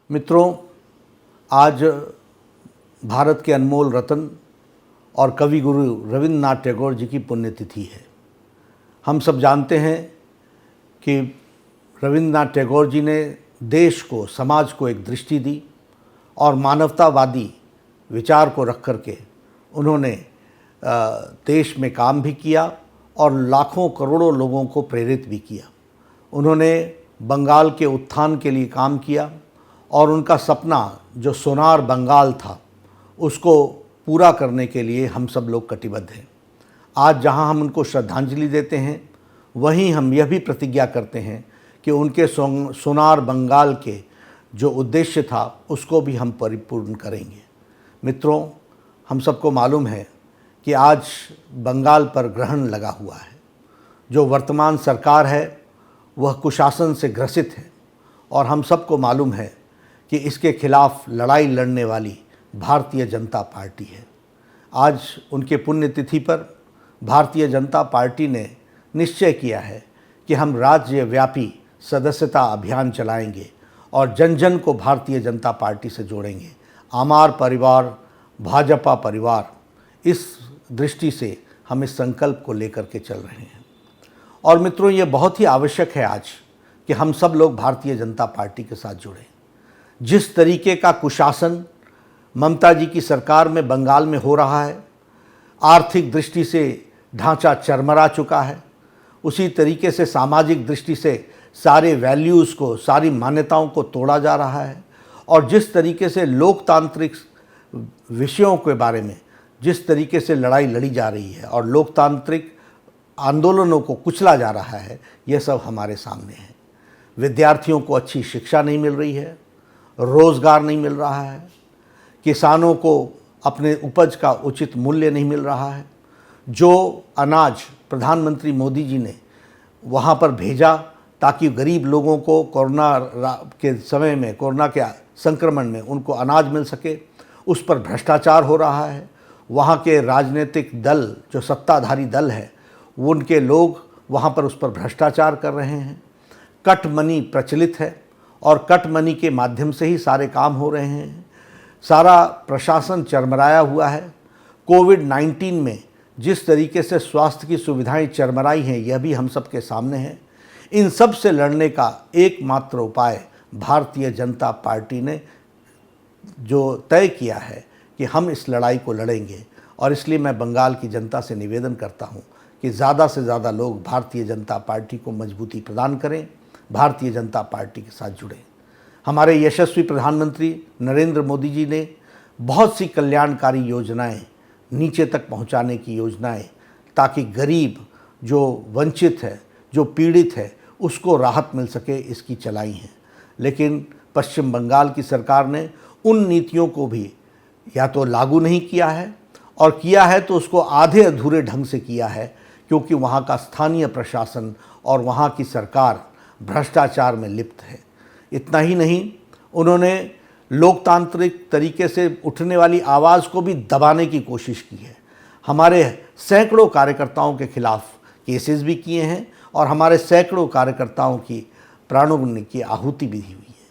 मित्रों, आज भारत के अनमोल रत्न और कवि गुरु रविंद्रनाथ टैगोर जी की पुण्यतिथि है। हम सब जानते हैं कि रविंद्रनाथ टैगोर जी ने देश को, समाज को एक दृष्टि दी और मानवतावादी विचार को रख करके उन्होंने देश में काम भी किया और लाखों करोड़ों लोगों को प्रेरित भी किया। उन्होंने बंगाल के उत्थान के लिए काम किया और उनका सपना जो सोनार बंगाल था उसको पूरा करने के लिए हम सब लोग कटिबद्ध हैं। आज जहां हम उनको श्रद्धांजलि देते हैं, वहीं हम यह भी प्रतिज्ञा करते हैं कि उनके सोनार बंगाल के जो उद्देश्य था उसको भी हम परिपूर्ण करेंगे। मित्रों, हम सबको मालूम है कि आज बंगाल पर ग्रहण लगा हुआ है। जो वर्तमान सरकार है वह कुशासन से ग्रसित है और हम सबको मालूम है कि इसके खिलाफ लड़ाई लड़ने वाली भारतीय जनता पार्टी है। आज उनके पुण्यतिथि पर भारतीय जनता पार्टी ने निश्चय किया है कि हम राज्यव्यापी सदस्यता अभियान चलाएंगे और जन जन को भारतीय जनता पार्टी से जोड़ेंगे। आमार परिवार, भाजपा परिवार, इस दृष्टि से हम इस संकल्प को लेकर के चल रहे हैं। और मित्रों, ये बहुत ही आवश्यक है आज कि हम सब लोग भारतीय जनता पार्टी के साथ जुड़ें। जिस तरीके का कुशासन ममता जी की सरकार में बंगाल में हो रहा है, आर्थिक दृष्टि से ढांचा चरमरा चुका है, उसी तरीके से सामाजिक दृष्टि से सारे वैल्यूज़ को, सारी मान्यताओं को तोड़ा जा रहा है और जिस तरीके से लोकतांत्रिक विषयों के बारे में जिस तरीके से लड़ाई लड़ी जा रही है और लोकतांत्रिक आंदोलनों को कुचला जा रहा है, यह सब हमारे सामने है। विद्यार्थियों को अच्छी शिक्षा नहीं मिल रही है, रोज़गार नहीं मिल रहा है, किसानों को अपने उपज का उचित मूल्य नहीं मिल रहा है। जो अनाज प्रधानमंत्री मोदी जी ने वहाँ पर भेजा ताकि गरीब लोगों को कोरोना के समय में, कोरोना के संक्रमण में उनको अनाज मिल सके, उस पर भ्रष्टाचार हो रहा है। वहाँ के राजनीतिक दल, जो सत्ताधारी दल है, उनके लोग वहाँ पर उस पर भ्रष्टाचार कर रहे हैं। कट मनी प्रचलित है और कट मनी के माध्यम से ही सारे काम हो रहे हैं। सारा प्रशासन चरमराया हुआ है। कोविड-19 में जिस तरीके से स्वास्थ्य की सुविधाएं चरमराई हैं, यह भी हम सब के सामने है। इन सब से लड़ने का एकमात्र उपाय भारतीय जनता पार्टी ने जो तय किया है कि हम इस लड़ाई को लड़ेंगे। और इसलिए मैं बंगाल की जनता से निवेदन करता हूं कि ज़्यादा से ज़्यादा लोग भारतीय जनता पार्टी को मजबूती प्रदान करें, भारतीय जनता पार्टी के साथ जुड़ें। हमारे यशस्वी प्रधानमंत्री नरेंद्र मोदी जी ने बहुत सी कल्याणकारी योजनाएं, नीचे तक पहुंचाने की योजनाएं, ताकि गरीब, जो वंचित है, जो पीड़ित है, उसको राहत मिल सके, इसकी चलाई हैं। लेकिन पश्चिम बंगाल की सरकार ने उन नीतियों को भी या तो लागू नहीं किया है और किया है तो उसको आधे अधूरे ढंग से किया है, क्योंकि वहाँ का स्थानीय प्रशासन और वहाँ की सरकार भ्रष्टाचार में लिप्त है। इतना ही नहीं, उन्होंने लोकतांत्रिक तरीके से उठने वाली आवाज़ को भी दबाने की कोशिश की है। हमारे सैकड़ों कार्यकर्ताओं के खिलाफ केसेस भी किए हैं और हमारे सैकड़ों कार्यकर्ताओं की प्राणों की आहुति भी हुई है।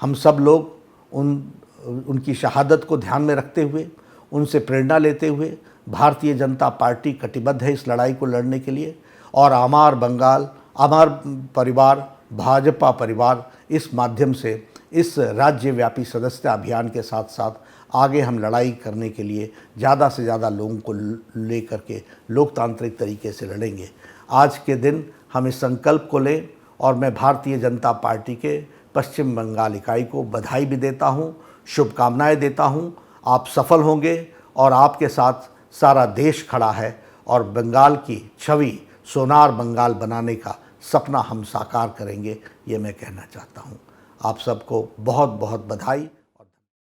हम सब लोग उनकी शहादत को ध्यान में रखते हुए, उनसे प्रेरणा लेते हुए भारतीय जनता पार्टी कटिबद्ध है इस लड़ाई को लड़ने के लिए। और आमार बंगाल, आमार परिवार, भाजपा परिवार, इस माध्यम से इस राज्यव्यापी सदस्यता अभियान के साथ साथ आगे हम लड़ाई करने के लिए ज़्यादा से ज़्यादा लोगों को लेकर के लोकतांत्रिक तरीके से लड़ेंगे। आज के दिन हम इस संकल्प को लें और मैं भारतीय जनता पार्टी के पश्चिम बंगाल इकाई को बधाई भी देता हूँ, शुभकामनाएं देता हूँ। आप सफल होंगे और आपके साथ सारा देश खड़ा है और बंगाल की छवि सोनार बंगाल बनाने का सपना हम साकार करेंगे, ये मैं कहना चाहता हूँ। आप सबको बहुत बहुत बधाई।